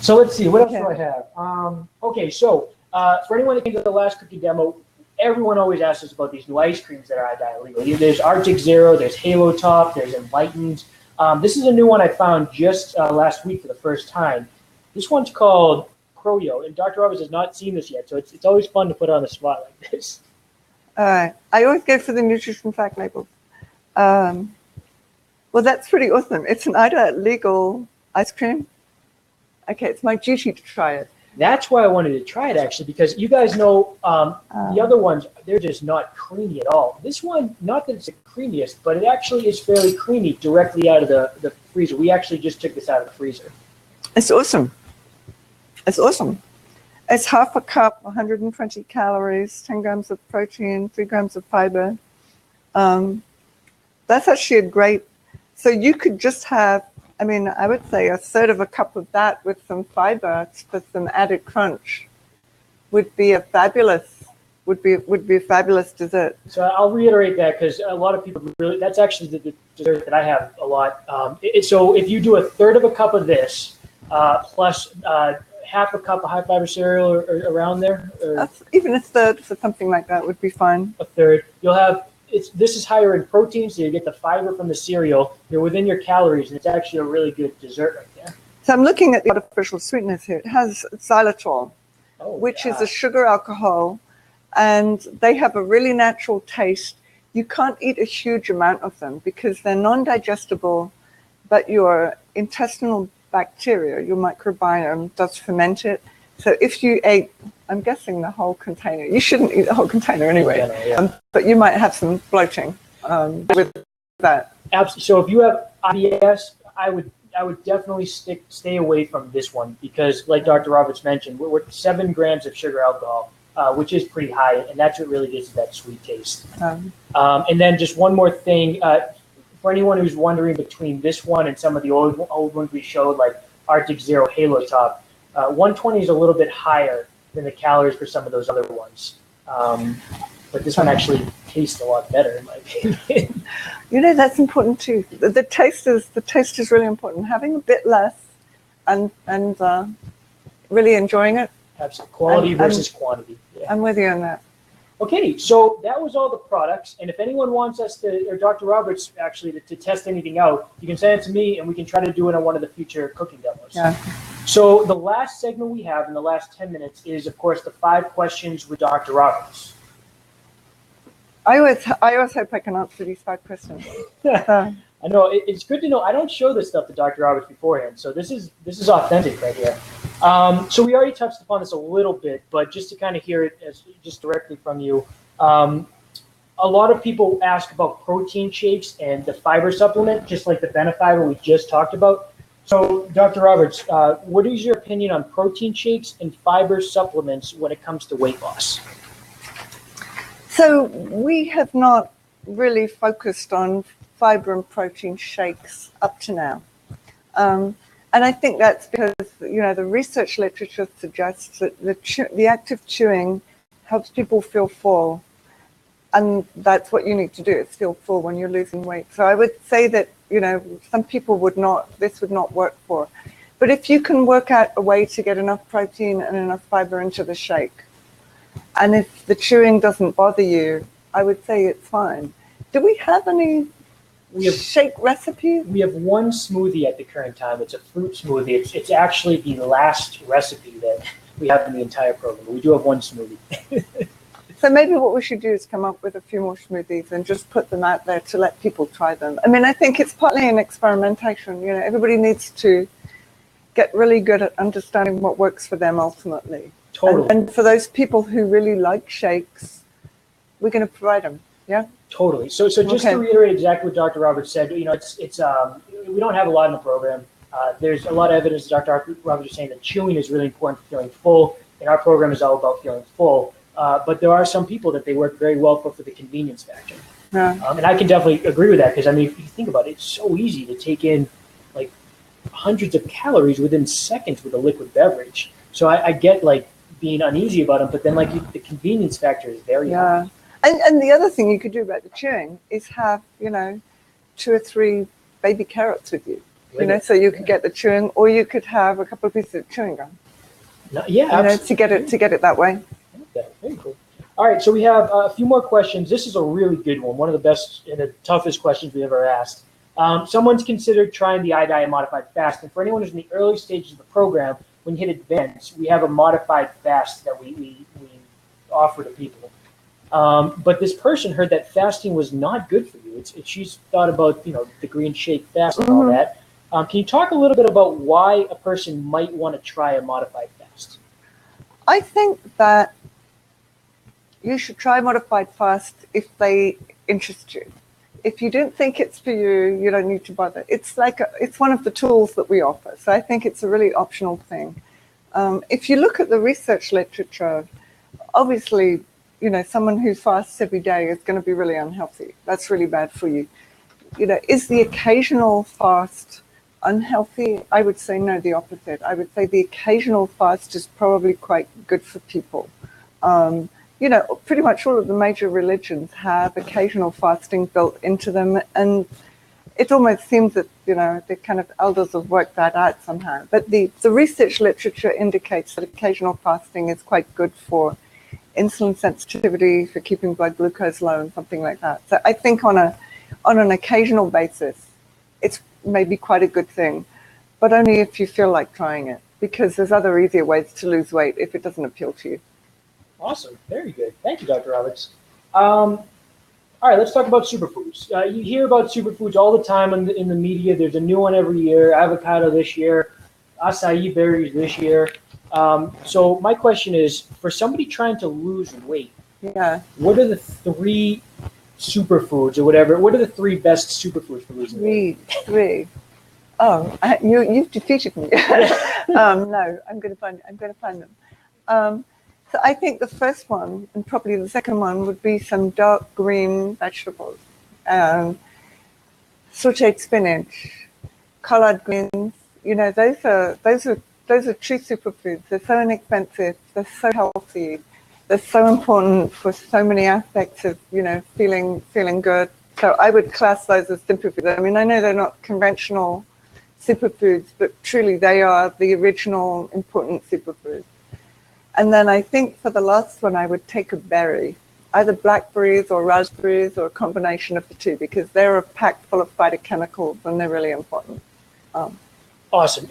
S1: So let's see. What else do I have? Okay. So for anyone that came to the last cookie demo, everyone always asks us about these new ice creams that are iDiet-Legal. There's Arctic Zero, there's Halo Top, there's Enlightened. This is a new one I found just last week for the first time. This one's called Croyo, and Dr. Roberts has not seen this yet, so it's always fun to put on the spot like this.
S2: I always go for the nutrition fact labels. Well, that's pretty awesome. It's an iDiet-Legal ice cream. Okay, it's my duty to try it.
S1: That's why I wanted to try it, actually, because you guys know the other ones, they're just not creamy at all. This one, not that it's the creamiest, but it actually is fairly creamy directly out of the freezer. We actually just took this out of the freezer.
S2: It's awesome. It's awesome. It's half a cup, 120 calories, 10 grams of protein, 3 grams of fiber. That's actually a great, so you could just have, I mean, I would say a third of a cup of that with some fiber for some added crunch would be a fabulous dessert.
S1: So I'll reiterate that because a lot of people really, that's actually the dessert that I have a lot. So if you do a third of a cup of this plus half a cup of high fiber cereal or around there, or
S2: even a third for something like that would be fine.
S1: A third, you'll have. This is higher in protein, so you get the fiber from the cereal. You're within your calories, and it's actually a really good dessert right there.
S2: So I'm looking at the artificial sweeteners here. It has xylitol, which is a sugar alcohol, and they have a really natural taste. You can't eat a huge amount of them because they're non-digestible, but your intestinal bacteria, your microbiome, does ferment it. So if you ate, I'm guessing the whole container, you shouldn't eat the whole container anyway, but you might have some bloating with that.
S1: Absolutely. So if you have IBS, I would definitely stay away from this one because, like Dr. Roberts mentioned, we're 7 grams of sugar alcohol, which is pretty high, and that's what really gives it that sweet taste. And then just one more thing, for anyone who's wondering between this one and some of the old ones we showed, like Arctic Zero, Halo Top, 120 is a little bit higher than the calories for some of those other ones. But this one actually tastes a lot better in my opinion.
S2: That's important too. The taste is really important. Having a bit less and really enjoying it.
S1: Absolutely. Quality versus quantity. Yeah.
S2: I'm with you on that.
S1: Okay, so that was all the products. And if anyone wants us to, or Dr. Roberts actually, to test anything out, you can send it to me and we can try to do it on one of the future cooking demos.
S2: Yeah.
S1: So the last segment we have in the last 10 minutes is, of course, the 5 questions with Dr. Roberts.
S2: I always hope I can answer these 5 questions.
S1: I know it's good to know. I don't show this stuff to Dr. Roberts beforehand, so this is authentic right here. So we already touched upon this a little bit, but just to kind of hear it just directly from you, a lot of people ask about protein shakes and the fiber supplement, just like the Benefiber we just talked about. So, Dr. Roberts, what is your opinion on protein shakes and fiber supplements when it comes to weight loss?
S2: So we have not really focused on fiber and protein shakes up to now. And I think that's because, the research literature suggests that the act of chewing helps people feel full. And that's what you need to do, is feel full when you're losing weight. So I would say that, some people this would not work for. But if you can work out a way to get enough protein and enough fiber into the shake, and if the chewing doesn't bother you, I would say it's fine. Do we have any shake recipes?
S1: We have one smoothie at the current time. It's a fruit smoothie. It's actually the last recipe that we have in the entire program. But we do have one smoothie.
S2: So maybe what we should do is come up with a few more smoothies and just put them out there to let people try them. I mean, I think it's partly an experimentation. Everybody needs to get really good at understanding what works for them ultimately.
S1: Totally.
S2: And for those people who really like shakes, we're going to provide them. Yeah.
S1: Totally. So just to reiterate exactly what Dr. Roberts said, we don't have a lot in the program. There's a lot of evidence. Dr. Roberts is saying that chewing is really important for feeling full, and our program is all about feeling full. But there are some people that they work very well for the convenience factor.
S2: Yeah.
S1: And I can definitely agree with that because, if you think about it, it's so easy to take in like hundreds of calories within seconds with a liquid beverage. So I get being uneasy about them, but then the convenience factor is very high.
S2: And the other thing you could do about the chewing is have 2 or 3 baby carrots with you. So you could get the chewing, or you could have a couple of pieces of chewing gum. To get it that way.
S1: Okay, very cool. All right, so we have a few more questions. This is a really good one of the best and the toughest questions we ever asked. Someone's considered trying the iDiet modified fast, and for anyone who's in the early stages of the program, when you hit advanced, we have a modified fast that we offer to people. But this person heard that fasting was not good for you. She's thought about the green shake fast and all that. Can you talk a little bit about why a person might want to try a modified fast?
S2: I think that you should try modified fast if they interest you. If you don't think it's for you, you don't need to bother. It's one of the tools that we offer. So I think it's a really optional thing. If you look at the research literature, obviously, someone who fasts every day is going to be really unhealthy. That's really bad for you. Is the occasional fast unhealthy? I would say no, the opposite. I would say the occasional fast is probably quite good for people. Pretty much all of the major religions have occasional fasting built into them, and it almost seems that, the kind of elders have worked that out somehow. But the research literature indicates that occasional fasting is quite good for insulin sensitivity, for keeping blood glucose low and something like that. So I think on an occasional basis, it's maybe quite a good thing, but only if you feel like trying it, because there's other easier ways to lose weight if it doesn't appeal to you.
S1: Awesome. Very good. Thank you, Dr. Roberts. All right, let's talk about superfoods. You hear about superfoods all the time in the media. There's a new one every year. Avocado this year, acai berries this year. So my question is, for somebody trying to lose weight, what are the 3 superfoods or whatever? What are the 3 best superfoods for losing weight?
S2: 3. Oh, you've defeated me. No, I'm going to find them. So I think the first one, and probably the second one, would be some dark green vegetables. Sauteed spinach, collard greens. Those are true superfoods. They're so inexpensive. They're so healthy. They're so important for so many aspects of, feeling good. So I would class those as superfoods. I mean, I know they're not conventional superfoods, but truly they are the original important superfoods. And then I think for the last one, I would take a berry, either blackberries or raspberries or a combination of the two, because they're packed full of phytochemicals and they're really important.
S1: Awesome.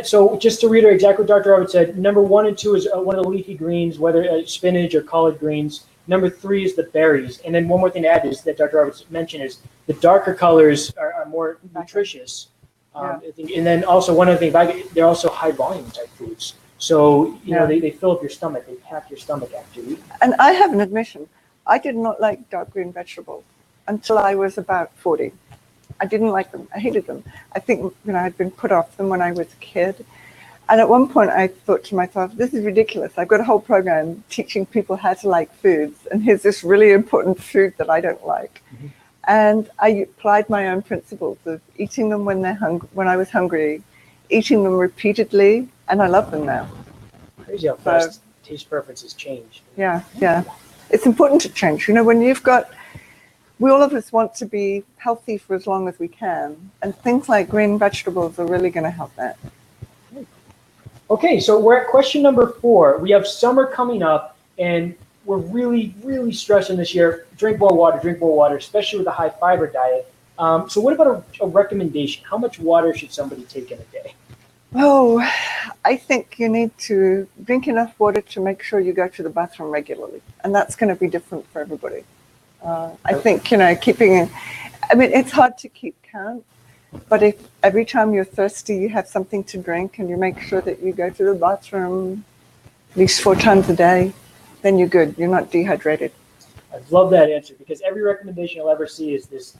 S1: So just to reiterate exactly what Dr. Roberts said, number 1 and 2 is one of the leafy greens, whether spinach or collard greens. Number 3 is the berries. And then one more thing to add is that Dr. Roberts mentioned is the darker colors are more nutritious. I think, and then also one other thing, they're also high volume type foods. So, they fill up your stomach. They pack your stomach after you eat.
S2: And I have an admission. I did not like dark green vegetables until I was about 40. I didn't like them. I hated them. I think, I'd been put off them when I was a kid. And at one point I thought to myself, this is ridiculous. I've got a whole program teaching people how to like foods. And here's this really important food that I don't like. Mm-hmm. And I applied my own principles of eating them when I was hungry, eating them repeatedly, and I love them now.
S1: Crazy how fast taste preferences change.
S2: Yeah. It's important to change. When we all of us want to be healthy for as long as we can, and things like green vegetables are really going to help that.
S1: Okay, so we're at question number 4. We have summer coming up, and we're really, really stressing this year. Drink more water, especially with a high fiber diet. So what about a recommendation? How much water should somebody take in a day?
S2: Oh, I think you need to drink enough water to make sure you go to the bathroom regularly. And that's going to be different for everybody. I think, it's hard to keep count. But if every time you're thirsty, you have something to drink and you make sure that you go to the bathroom at least 4 times a day, then you're good. You're not dehydrated.
S1: I love that answer, because every recommendation I'll ever see is this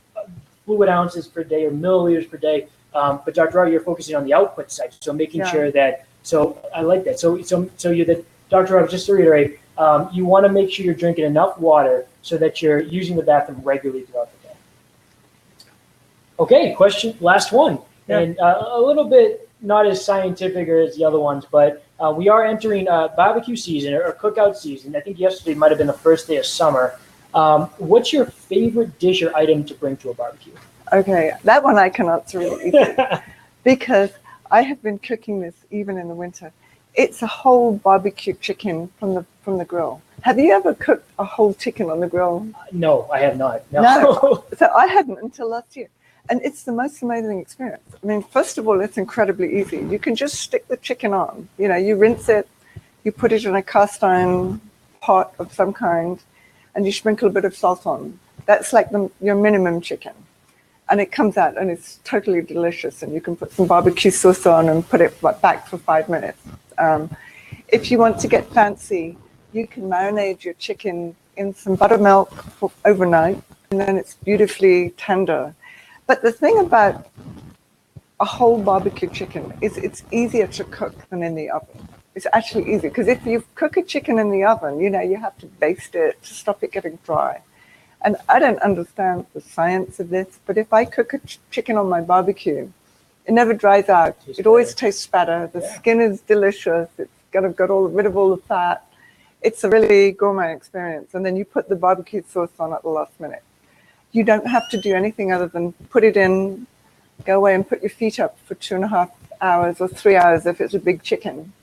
S1: fluid ounces per day or milliliters per day. But Dr. Roberts, you're focusing on the output side, so making sure that. So I like that. So you're the Dr. Roberts. Just to reiterate, you want to make sure you're drinking enough water so that you're using the bathroom regularly throughout the day. Okay, last one, and a little bit not as scientific as the other ones, but we are entering barbecue season or cookout season. I think yesterday might have been the first day of summer. What's your favorite dish or item to bring to a barbecue?
S2: Okay, that one I can answer really easily because I have been cooking this even in the winter. It's a whole barbecue chicken from the grill. Have you ever cooked a whole chicken on the grill?
S1: No, I have not.
S2: No. So I hadn't until last year. And it's the most amazing experience. I mean, first of all, it's incredibly easy. You can just stick the chicken on. You rinse it, you put it in a cast iron pot of some kind, and you sprinkle a bit of salt on. That's like your minimum chicken. And it comes out and it's totally delicious. And you can put some barbecue sauce on and put it back for 5 minutes. If you want to get fancy, you can marinate your chicken in some buttermilk for overnight, and then it's beautifully tender. But the thing about a whole barbecue chicken is it's easier to cook than in the oven. It's actually easy, because if you cook a chicken in the oven, you have to baste it to stop it getting dry. And I don't understand the science of this, but if I cook a chicken on my barbecue, it never dries out. It always tastes better. The skin is delicious. It's got rid of all the fat. It's a really gourmet experience. And then you put the barbecue sauce on at the last minute. You don't have to do anything other than put it in, go away and put your feet up for 2.5 hours or 3 hours if it's a big chicken.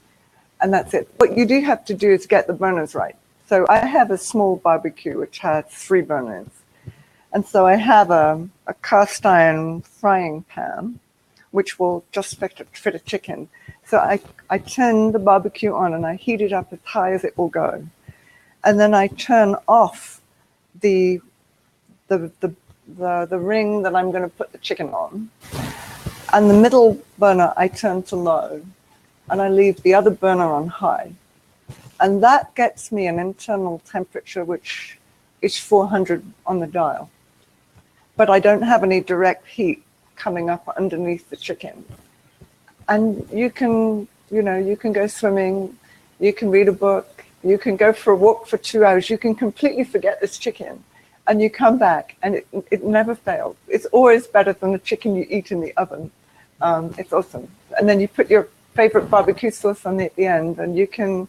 S2: And that's it. What you do have to do is get the burners right. So I have a small barbecue which has 3 burners. And so I have a cast iron frying pan, which will just fit a chicken. So I turn the barbecue on and I heat it up as high as it will go. And then I turn off the ring that I'm going to put the chicken on. And the middle burner I turn to low. And I leave the other burner on high. And that gets me an internal temperature which is 400 on the dial. But I don't have any direct heat coming up underneath the chicken. And you can go swimming, you can read a book, you can go for a walk for 2 hours, you can completely forget this chicken. And you come back and it never fails. It's always better than the chicken you eat in the oven. It's awesome. And then you put your favorite barbecue sauce on it at the end, and you can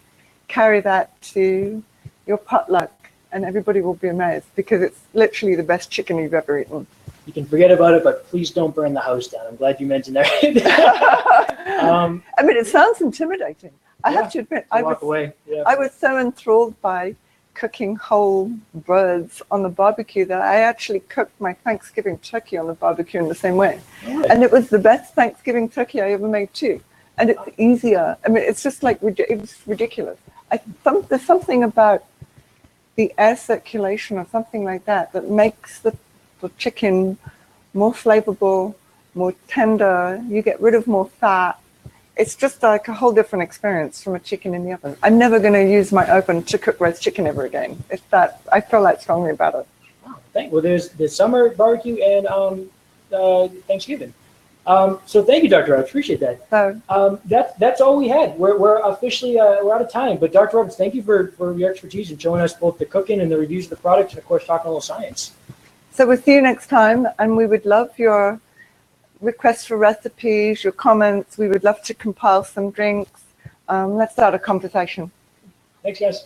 S2: carry that to your potluck, and everybody will be amazed because it's literally the best chicken you've ever eaten.
S1: You can forget about it, but please don't burn the house down. I'm glad you mentioned that.
S2: I mean, it sounds intimidating. I have to admit, I
S1: walk away. Yeah.
S2: was so enthralled by cooking whole birds on the barbecue that I actually cooked my Thanksgiving turkey on the barbecue in the same way.
S1: Right.
S2: And it was the best Thanksgiving turkey I ever made too. And it's easier. I mean, it's just like, it was ridiculous. There's something about the air circulation or something like that that makes the chicken more flavorful, more tender. You get rid of more fat. It's just like a whole different experience from a chicken in the oven. I'm never going to use my oven to cook roast chicken ever again. I feel that strongly about it.
S1: Wow, well, there's the summer barbecue and Thanksgiving. So thank you, Dr. Roberts. Appreciate that.
S2: So
S1: That's all we had. We're officially we're out of time. But Dr. Roberts, thank you for your expertise and showing us both the cooking and the reviews of the products, and of course talking a little science.
S2: So we'll see you next time, and we would love your requests for recipes, your comments. We would love to compile some drinks. Let's start a conversation.
S1: Thanks, guys.